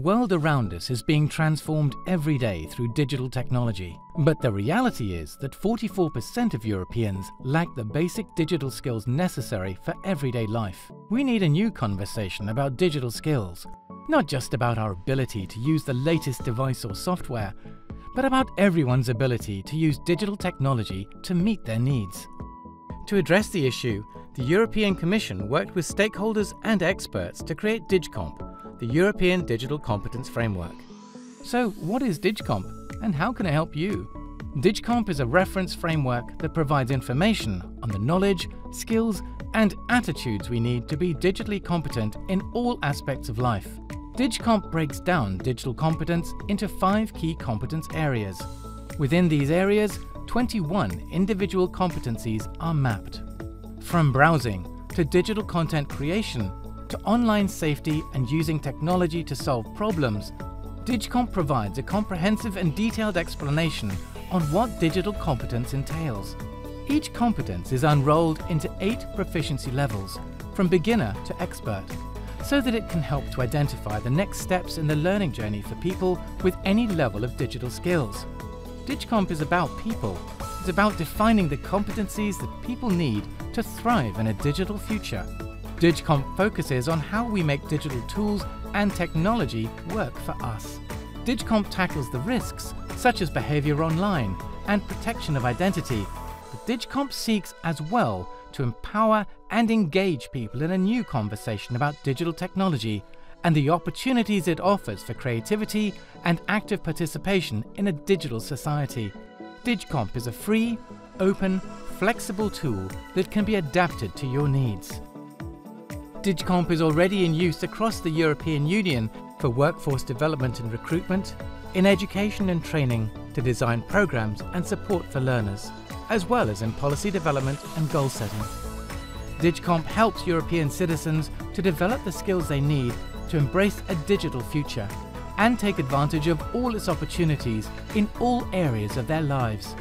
world around us is being transformed every day through digital technology. But the reality is that 44% of Europeans lack the basic digital skills necessary for everyday life. We need a new conversation about digital skills, not just about our ability to use the latest device or software, but about everyone's ability to use digital technology to meet their needs. To address the issue, the European Commission worked with stakeholders and experts to create DigComp, the European Digital Competence Framework. So what is DigComp and how can it help you? DigComp is a reference framework that provides information on the knowledge, skills, and attitudes we need to be digitally competent in all aspects of life. DigComp breaks down digital competence into 5 key competence areas. Within these areas, 21 individual competencies are mapped. From browsing to digital content creation to online safety and using technology to solve problems, DigComp provides a comprehensive and detailed explanation on what digital competence entails. Each competence is unrolled into 8 proficiency levels, from beginner to expert, so that it can help to identify the next steps in the learning journey for people with any level of digital skills. DigComp is about people. It's about defining the competencies that people need to thrive in a digital future. DigComp focuses on how we make digital tools and technology work for us. DigComp tackles the risks, such as behavior online and protection of identity, but DigComp seeks as well to empower and engage people in a new conversation about digital technology and the opportunities it offers for creativity and active participation in a digital society. DigComp is a free, open, flexible tool that can be adapted to your needs. DigComp is already in use across the European Union for workforce development and recruitment, in education and training to design programs and support for learners, as well as in policy development and goal setting. DigComp helps European citizens to develop the skills they need to embrace a digital future and take advantage of all its opportunities in all areas of their lives.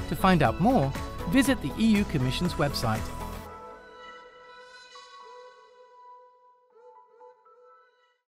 To find out more, visit the EU Commission's website